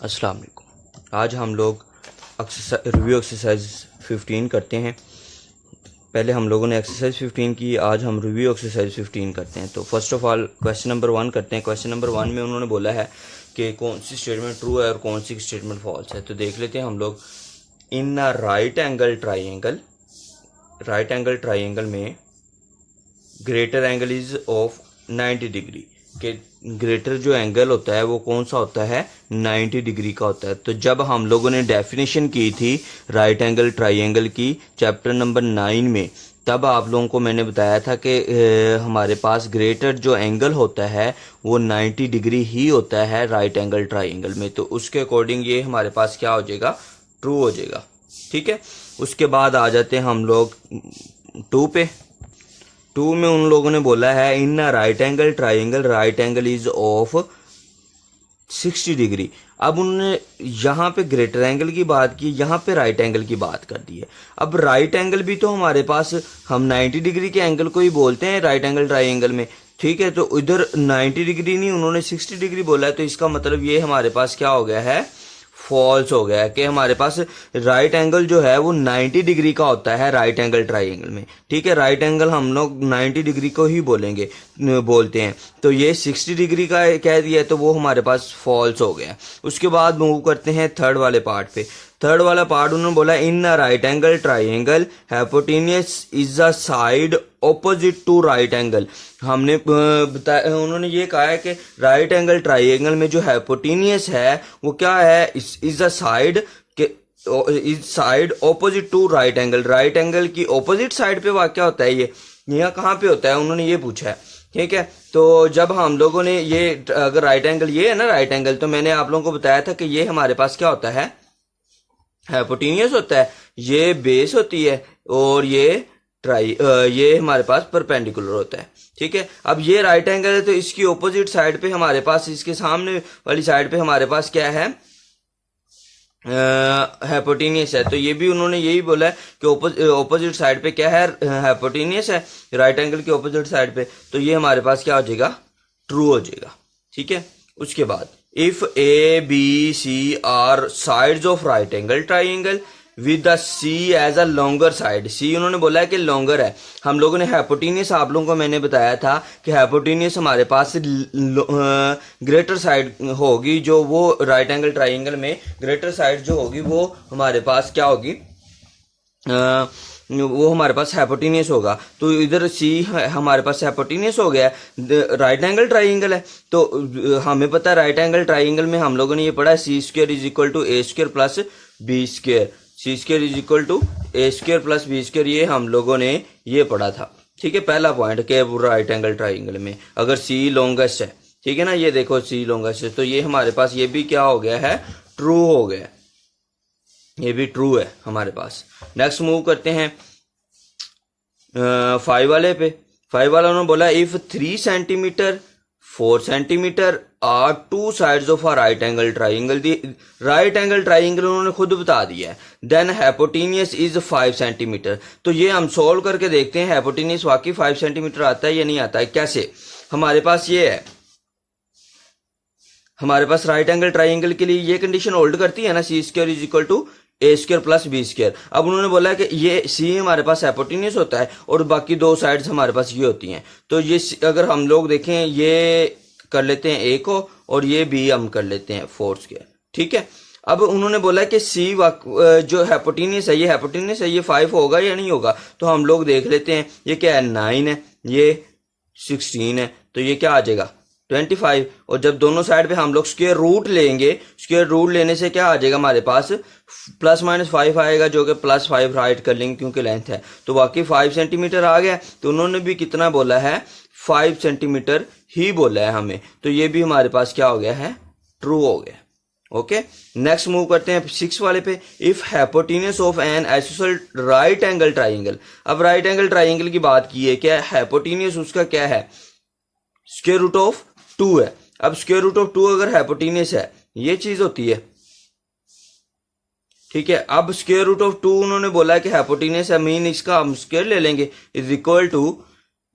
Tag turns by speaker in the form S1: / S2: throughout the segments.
S1: अस्सलाम वालेकुम। आज हम लोग रिव्यू एक्सरसाइज 15 करते हैं। पहले हम लोगों ने एक्सरसाइज 15 की, आज हम रिव्यू एक्सरसाइज 15 करते हैं। तो first of all question number 1 करते हैं। क्वेश्चन नंबर 1 में उन्होंने बोला है कि कौन सी स्टेटमेंट ट्रू है और कौन सी स्टेटमेंट फॉल्स है। तो देख लेते हैं हम लोग। इन अ राइट एंगल ट्राइंगल में greater angle is of 90 degree के ग्रेटर जो एंगल होता है वो कौन सा होता है, 90 डिग्री का होता है। तो जब हम लोगों ने डेफिनेशन की थी राइट एंगल ट्राइंगल की चैप्टर नंबर 9 में, तब आप लोगों को मैंने बताया था कि हमारे पास ग्रेटर जो एंगल होता है वो 90 डिग्री ही होता है राइट एंगल ट्राइंगल में। तो उसके अकॉर्डिंग ये हमारे पास क्या हो जाएगा, ट्रू हो जाएगा। ठीक है, उसके बाद आ जाते हैं हम लोग 2 पे। 2 में उन लोगों ने बोला है इन right angle triangle right angle is of 60 degree. अब उन्होंने यहाँ पे ग्रेटर एंगल की बात की, यहाँ पे राइट एंगल की बात कर दी है। अब राइट एंगल भी तो हमारे पास हम 90 डिग्री के एंगल को ही बोलते हैं राइट एंगल ट्राइंगल में। ठीक है, तो इधर 90 डिग्री नहीं, उन्होंने 60 डिग्री बोला है। तो इसका मतलब ये हमारे पास क्या हो गया है, फॉल्स हो गया है कि हमारे पास राइट एंगल जो है वो 90 डिग्री का होता है राइट एंगल ट्राइंगल में। ठीक है, राइट एंगल हम लोग 90 डिग्री को ही बोलते हैं। तो ये 60 डिग्री का कह दिया तो वो हमारे पास फॉल्स हो गया। उसके बाद मूव करते हैं थर्ड वाले पार्ट पे। थर्ड वाला पार्ट उन्होंने बोला in right angle triangle hypotenuse is a side opposite to right angle. हमने बताया, उन्होंने ये कहा है कि राइट एंगल ट्राइंगल में जो हाइपोटेन्यूस है वो क्या है, इज अ साइड के is side opposite to right angle. Right angle की ऑपोजिट साइड पे वाक़या होता है। ये यहाँ कहाँ पे होता है उन्होंने ये पूछा है। ठीक है, तो जब हम लोगों ने ये अगर राइट एंगल ये है ना राइट एंगल, तो मैंने आप लोगों को बताया था कि ये हमारे पास क्या होता है, हाइपोटेन्यूस होता है। ये बेस होती है और ये हमारे पास परपेंडिकुलर होता है। ठीक है, अब ये राइट एंगल है तो इसकी ऑपोजिट साइड पे हमारे पास, इसके सामने वाली साइड पे हमारे पास क्या है, हाइपोटेन्यूस है। तो ये भी उन्होंने यही बोला है कि ऑपोजिट साइड पे क्या है, हाइपोटेन्यूस है राइट एंगल की ऑपोजिट साइड पे। तो ये हमारे पास क्या हो जाएगा, ट्रू हो जाएगा। ठीक है, उसके बाद if A B C are sides of right angle triangle with the C as a longer side. C उन्होंने बोला है कि लॉन्गर है। हम लोगों ने हाइपोटेन्यूस, आप लोगों को मैंने बताया था कि हाइपोटेन्यूस हमारे पास ग्रेटर साइड होगी, जो वो राइट एंगल ट्राइंगल में ग्रेटर साइड जो होगी वो हमारे पास क्या होगी, वो हमारे पास हाइपोटेन्यूस होगा। तो इधर सी हमारे पास हाइपोटेन्यूस हो गया, राइट एंगल ट्राइंगल है। तो हमें पता है राइट एंगल ट्राइंगल में हम लोगों ने ये पढ़ा है C square is equal to A square plus B square. C square is equal to A square plus B square, ये हम लोगों ने ये पढ़ा था। ठीक है, पहला पॉइंट के राइट एंगल ट्राइंगल में अगर सी लॉन्गेस्ट है, ठीक है ना, ये देखो सी लॉन्गेस्ट है, तो ये हमारे पास ये भी क्या हो गया है, ट्रू हो गया। ये भी ट्रू है हमारे पास। नेक्स्ट मूव करते हैं 5 वाले पे। 5 वाला उन्होंने बोला if 3 centimetre 4 centimetre are 2 sides of a right angle triangle. Right angle triangle उन्होंने खुद बता दिया है। Then hypotenuse is 5 centimetre. तो ये हम सोल्व करके देखते हैं हाइपोटेन्यूस वाकई 5 सेंटीमीटर आता है या नहीं आता है। कैसे, हमारे पास ये है, हमारे पास राइट एंगल ट्राइंगल के लिए ये कंडीशन होल्ड करती है ना, C square is equal to A square plus B square. अब उन्होंने बोला है कि ये सी हमारे पास हाइपोटेन्यूस होता है और बाकी 2 साइड्स हमारे पास ये होती हैं। तो ये अगर हम लोग देखें, ये कर लेते हैं ए को और ये बी हम कर लेते हैं 4 स्क्वायर। ठीक है, अब उन्होंने बोला कि सी जो हाइपोटेन्यूस है, ये हाइपोटेन्यूस है, ये 5 होगा या नहीं होगा। तो हम लोग देख लेते हैं, ये क्या है, 9 है, ये 16 है, तो ये क्या आ जाएगा, 25। और जब दोनों साइड पे हम लोग स्क्वायर रूट लेंगे, स्क्वायर रूट लेने से क्या आ जाएगा हमारे पास, प्लस माइनस 5 आएगा, जो कि प्लस 5 राइट कर लेंगे क्योंकि लेंथ है। तो बाकी 5 सेंटीमीटर आ गया। तो उन्होंने भी कितना बोला है, 5 सेंटीमीटर ही बोला है हमें। तो ये भी हमारे पास क्या हो गया है, ट्रू हो गया। ओके, नेक्स्ट मूव करते हैं 6 वाले पे। If hypotenuse of N isosceles right angle triangle. अब राइट एंगल ट्राइंगल की बात की है, क्या हाइपोटेन्यूस उसका क्या है, स्क्वायर रूट ऑफ 2 है। अब स्क्वायर रूट ऑफ 2 अगर हाइपोटेन्यूस है, ये चीज होती है। ठीक है, अब स्क्वायर रूट ऑफ 2 उन्होंने बोला है कि हाइपोटेन्यूस है, मीन इसका हम स्क्वायर ले लेंगे, is equal to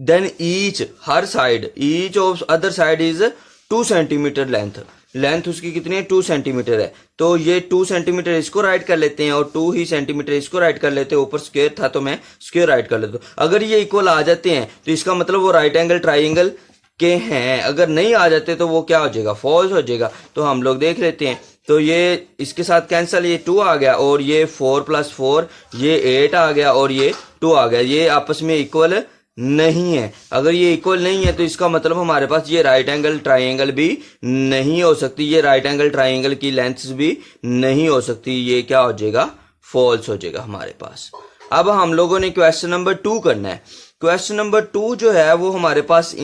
S1: then each हर side each of other side is 2 centimetre length. Length उसकी कितनी है 2 सेंटीमीटर है, तो ये 2 सेंटीमीटर इसको राइट कर लेते हैं और 2 ही सेंटीमीटर इसको राइट कर लेते हैं। ऊपर स्क्वायर था तो मैं स्क्वायर राइट कर लेता हूँ। अगर ये इक्वल आ जाते हैं तो इसका मतलब वो राइट एंगल ट्राइंगल के हैं, अगर नहीं आ जाते तो वो क्या हो जाएगा, फॉल्स हो जाएगा। तो हम लोग देख लेते हैं, तो ये इसके साथ कैंसिल, ये 2 आ गया और ये 4 + 4 ये 8 आ गया और ये 2 आ गया। ये आपस में इक्वल नहीं है। अगर ये इक्वल नहीं है तो इसका मतलब हमारे पास ये राइट एंगल ट्राइंगल भी नहीं हो सकती, ये राइट एंगल ट्राइंगल की लेंथ्स भी नहीं हो सकती। ये क्या हो जाएगा, फॉल्स हो जाएगा हमारे पास। अब हम लोगों ने क्वेश्चन नंबर 2 करना है। क्वेश्चन नंबर 2 जो है वो हमारे पास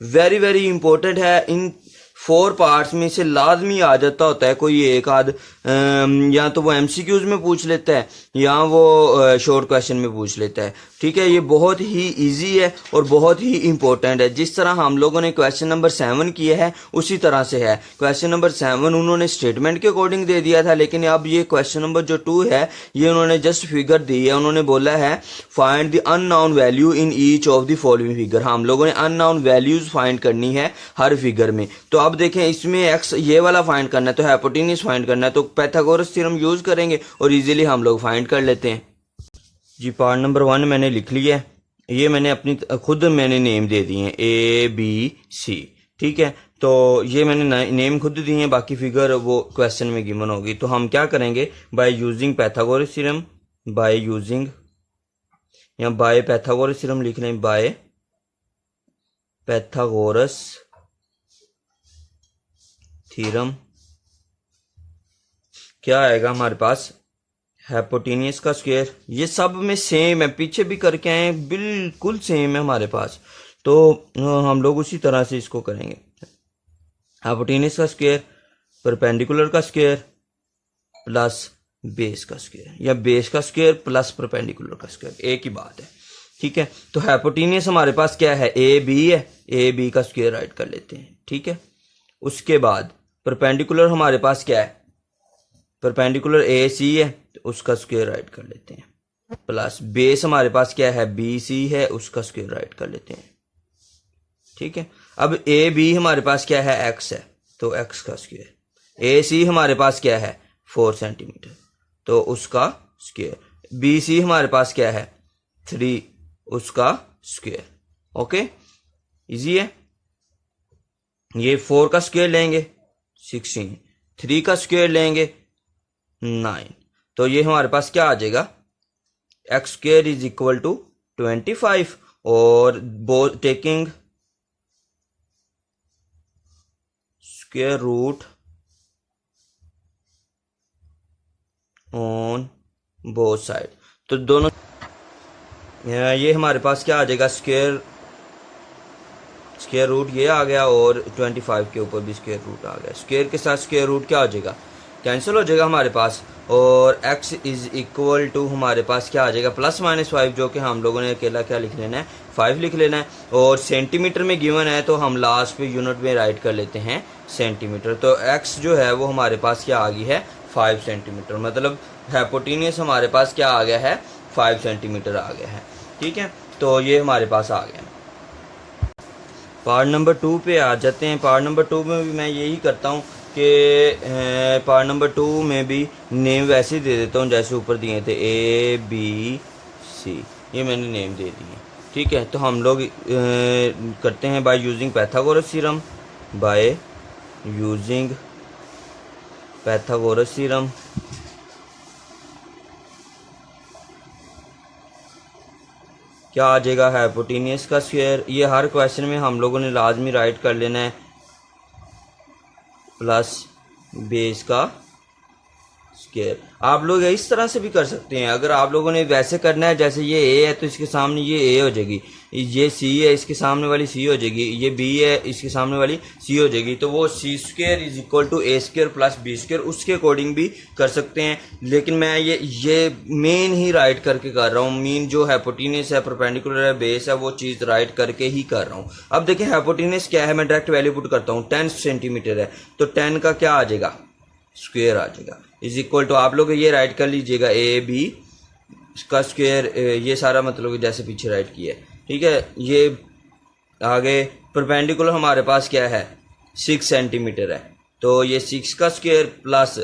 S1: वेरी वेरी इंपॉर्टेंट है। इन 4 पार्ट्स में से लाजमी आ जाता होता है कोई एक आध, या तो वो एमसीक्यूज में पूछ लेता है या वो शॉर्ट क्वेश्चन में पूछ लेता है। ठीक है, ये बहुत ही इजी है और बहुत ही इंपॉर्टेंट है। जिस तरह हम लोगों ने क्वेश्चन नंबर 7 किया है उसी तरह से है। क्वेश्चन नंबर 7 उन्होंने स्टेटमेंट के अकॉर्डिंग दे दिया था, लेकिन अब ये क्वेश्चन नंबर जो 2 है ये उन्होंने जस्ट फिगर दी है। उन्होंने बोला है find the unknown value in each of the following figure. हम लोगों ने अननोन वैल्यूज फाइंड करनी है हर फिगर में। तो अब देखें, इसमें एक्स ये वाला फाइंड करना है तो हाइपोटेन्यूज फाइंड करना है, तो पाइथागोरस थ्योरम यूज करेंगे और इजीली हम लोग फाइंड कर लेते हैं जी। पार्ट नंबर 1 मैंने लिख लिया है, ये मैंने अपनी खुद मैंने नेम दे दिए हैं ABC। ठीक है, तो ये मैंने नेम खुद दिए हैं, बाकी फिगर वो क्वेश्चन में गिवन होगी। तो हम क्या करेंगे, by using Pythagoras theorem, by using या बाय पाइथागोरस थ्योरम लिख लें, बाय पाइथागोरस थ्योरम क्या आएगा हमारे पास, हाइपोटेन्यूज का स्क्वायर। ये सब में सेम है, पीछे भी करके आए हैं, बिल्कुल सेम है हमारे पास। तो हम लोग उसी तरह से इसको करेंगे। हाइपोटेन्यूज का स्क्वायर, परपेंडिकुलर का स्क्वायर प्लस बेस का स्क्वायर, या बेस का स्क्वायर प्लस परपेंडिकुलर का स्क्वायर, एक ही बात है। ठीक है, तो हाइपोटेन्यूज हमारे पास क्या है, AB है, AB का स्क्वायर राइट कर लेते हैं। ठीक है, उसके बाद परपेंडिकुलर हमारे पास क्या है, परपेंडिकुलर AC है तो उसका स्क्वायर राइट कर लेते हैं, प्लस बेस हमारे पास क्या है, BC है, उसका स्क्वायर राइट कर लेते हैं। ठीक है, अब AB हमारे पास क्या है, X है, तो X का स्क्वायर। AC हमारे पास क्या है, 4 सेंटीमीटर, तो उसका स्क्वायर। BC हमारे पास क्या है, 3, उसका स्क्वायर। ओके, इजी है। ये 4 का स्क्वायर लेंगे 16, 3 का स्क्वायर लेंगे 9, तो ये हमारे पास क्या आ जाएगा, x square is equal to 25, और taking square root on both side, तो दोनों ये हमारे पास क्या आ जाएगा, स्क्वायर रूट ये आ गया और 25 के ऊपर भी स्क्वायर रूट आ गया। स्क्वायर के साथ स्क्वायर रूट क्या हो जाएगा, कैंसिल हो जाएगा हमारे पास, और x इज इक्वल टू हमारे पास क्या आ जाएगा, +-5, जो कि हम लोगों ने अकेला क्या लिख लेना है, 5 लिख लेना है। और सेंटीमीटर में गिवन है तो हम लास्ट पे यूनिट में राइट कर लेते हैं सेंटीमीटर। तो x जो है वो हमारे पास क्या आ गई है, 5 सेंटीमीटर, मतलब हाइपोटेन्यूज हमारे पास क्या आ गया है, 5 सेंटीमीटर आ गया है। ठीक है, तो ये हमारे पास आ गया। पार्ट नंबर 2 पे आ जाते हैं। पार्ट नंबर 2 में भी मैं यही करता हूँ कि पार्ट नंबर 2 में भी नेम वैसे ही दे देता हूँ जैसे ऊपर दिए थे, ABC, ये मैंने नेम दे दिए। ठीक है, तो हम लोग करते हैं by using Pythagoras theorem, by using Pythagoras theorem क्या आ जाएगा, हाइपोटेन्यूज का स्क्वायर। ये हर क्वेश्चन में हम लोगों ने लाजमी राइट कर लेना है, प्लस बेस का स्क्वायर। आप लोग इस तरह से भी कर सकते हैं। अगर आप लोगों ने वैसे करना है, जैसे ये A है तो इसके सामने ये A हो जाएगी, ये C है इसके सामने वाली C हो जाएगी, ये B है इसके सामने वाली C हो जाएगी, तो वो C square is equal to A square plus B square, उसके अकॉर्डिंग भी कर सकते हैं। लेकिन मैं ये मेन ही राइट करके कर रहा हूँ। मेन जो हाइपोटेन्यूज है, परपेंडिकुलर है, बेस है, वो चीज़ राइट करके ही कर रहा हूँ। अब देखिए हाइपोटेन्यूज क्या है, मैं डायरेक्ट वैल्यू पुट करता हूँ, 10 सेंटीमीटर है, तो 10 का क्या आ जाएगा, स्क्वायर आ जाएगा, इज इक्वल टू, आप लोग ये राइट कर लीजिएगा, AB का स्क्वायर, ये सारा मतलब जैसे पीछे राइट किया है। ठीक है, ये आगे परपेंडिकुलर हमारे पास क्या है, 6 सेंटीमीटर है, तो ये 6 का स्क्वायर प्लस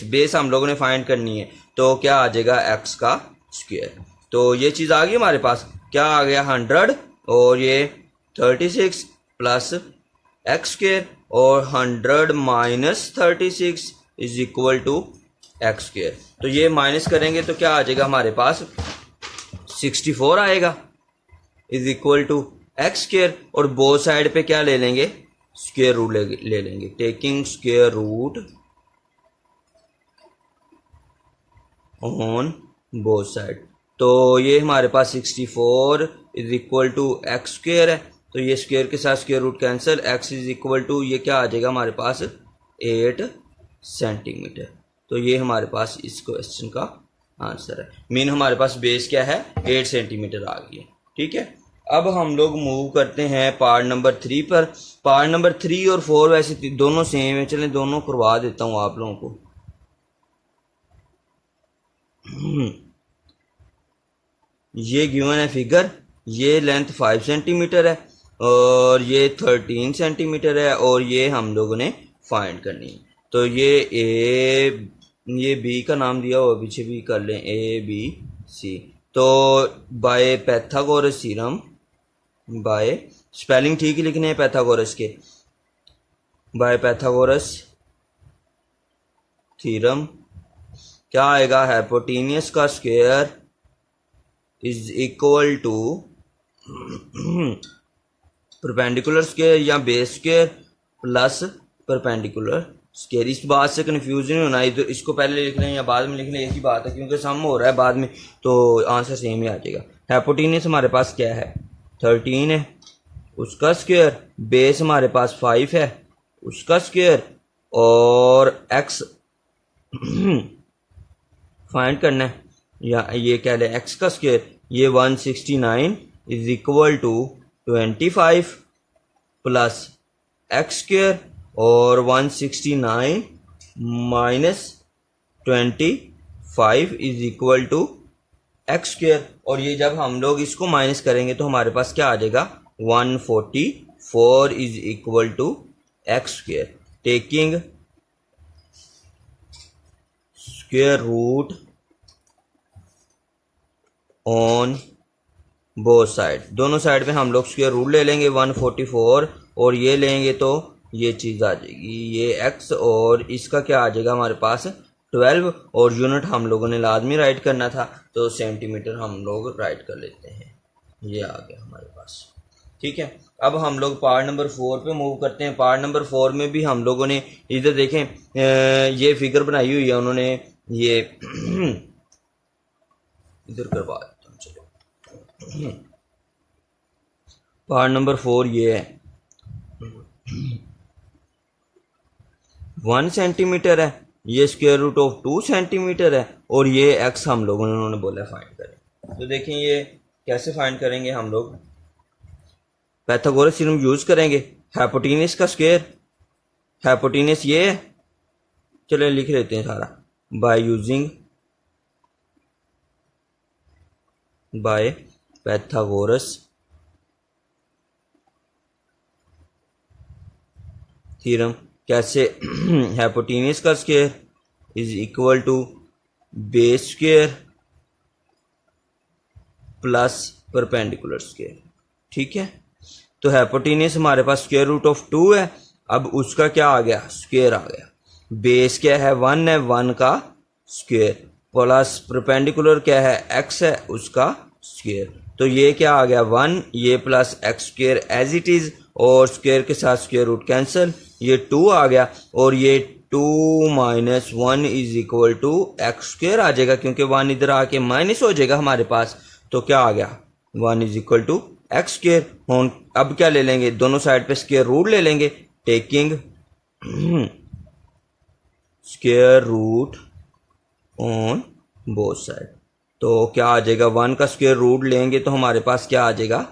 S1: बेस हम लोगों ने फाइंड करनी है, तो क्या आ जाएगा x का स्क्वायर। तो ये चीज़ आ गई हमारे पास, क्या आ गया 100 और ये 36 प्लस एक्स स्क्वायर और 100 minus 36 is equal to x square. तो ये माइनस करेंगे तो क्या आ जाएगा हमारे पास 64 आएगा is equal to x square, और बोथ साइड पे क्या ले लेंगे, स्क्वायर रूट ले लेंगे, taking square root on both side. तो ये हमारे पास 64 is equal to x square है, तो ये स्क्वायर के साथ square root cancel, x is equal to ये क्या आ जाएगा हमारे पास 8 सेंटीमीटर। तो ये हमारे पास इस क्वेश्चन का आंसर है। मीन हमारे पास बेस क्या है 8 सेंटीमीटर आ गई है। ठीक है, अब हम लोग मूव करते हैं पार्ट नंबर 3 पर। पार्ट नंबर 3 और 4 वैसे दोनों सेम है, चलें दोनों करवा देता हूँ आप लोगों को। ये गिवन है फिगर, ये लेंथ 5 सेंटीमीटर है और ये 13 सेंटीमीटर है और ये हम लोगों ने फाइंड करनी है। तो ये बी का नाम दिया हुआ, पीछे भी कर लें ABC। तो by Pythagoras theorem, by spelling ठीक ही लिखने हैं पैथागोरस के, बाय पैथागोरस थ्योरम क्या आएगा, हाइपोटेन्यूस का square is equal to perpendicular square या base square plus perpendicular square. इस बात से कंफ्यूजन नहीं होना, इधर इसको पहले लिख लें या बाद में लिख लें, एक ही बात है, क्योंकि सम हो रहा है बाद में तो आंसर सेम ही आ जाएगा। हाइपोटेन्यूस हमारे पास क्या है 13 है, उसका स्क्वायर, बेस हमारे पास 5 है, उसका स्क्वायर, और x फाइंड करना है, या ये कह लें x का स्क्वायर, ये 169 is equal to 25 plus x square और 169 minus 25 is equal to x square. और ये जब हम लोग इसको माइनस करेंगे तो हमारे पास क्या आ जाएगा 144 is equal to x square, taking square root on both side. दोनों साइड पे हम लोग स्क्वायर रूट ले लेंगे 144 और ये लेंगे तो ये चीज़ आ जाएगी, ये x और इसका क्या आ जाएगा हमारे पास 12, और यूनिट हम लोगों ने लाजमी राइट करना था तो सेंटीमीटर हम लोग राइट कर लेते हैं, ये आ गया हमारे पास। ठीक है, अब हम लोग पार्ट नंबर 4 पे मूव करते हैं। पार्ट नंबर 4 में भी हम लोगों ने इधर देखें, ये फिगर बनाई हुई है उन्होंने, ये इधर करवा देता हूँ। चलो पार्ट नंबर 4 ये है 1 सेंटीमीटर है, ये स्क्वायर रूट ऑफ 2 सेंटीमीटर है, और ये x हम लोगों ने उन्होंने बोला फाइंड करें। तो देखें ये कैसे फाइंड करेंगे, हम लोग पाइथागोरस थ्योरम यूज करेंगे। हाइपोटेन्यूस का स्क्वायर, हाइपोटेन्यूस ये है, चलिए लिख लेते हैं सारा, by using by Pythagoras theorem कैसे, हाइपोटेन्यूस का square is equal to base square plus perpendicular square. ठीक है, तो हाइपोटेन्यूस हमारे पास स्क्वायर रूट ऑफ 2 है, अब उसका क्या आ गया स्क्वायर आ गया, बेस क्या है 1 है, 1 का स्क्वायर प्लस परपेंडिकुलर क्या है x है, उसका स्क्वायर। तो ये क्या आ गया 1, ये plus x square as it is, और स्क्वायर के साथ स्क्वायर रूट कैंसिल, ये 2 आ गया, और ये 2 minus 1 is equal to x square आ जाएगा, क्योंकि 1 इधर आके माइनस हो जाएगा हमारे पास, तो क्या आ गया 1 is equal to x square. अब क्या ले लेंगे, दोनों साइड पे स्क्वायर रूट ले लेंगे, taking square root on both side. तो क्या आ जाएगा 1 का स्क्वायर रूट लेंगे तो हमारे पास क्या आ जाएगा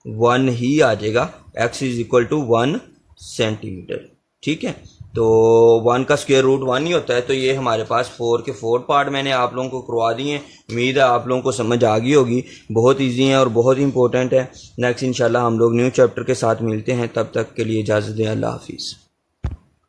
S1: 1 ही आ जाएगा, x is equal to 1 centimetre. ठीक है, तो 1 का स्क्वायर रूट 1 ही होता है। तो ये हमारे पास 4 के 4 पार्ट मैंने आप लोगों को करवा दिए हैं, उम्मीद है आप लोगों को समझ आ गई होगी। बहुत इजी है और बहुत इंपॉर्टेंट है। नेक्स्ट इंशाल्लाह हम लोग न्यू चैप्टर के साथ मिलते हैं, तब तक के लिए इजाज़त दें, अल्लाह हाफिज़।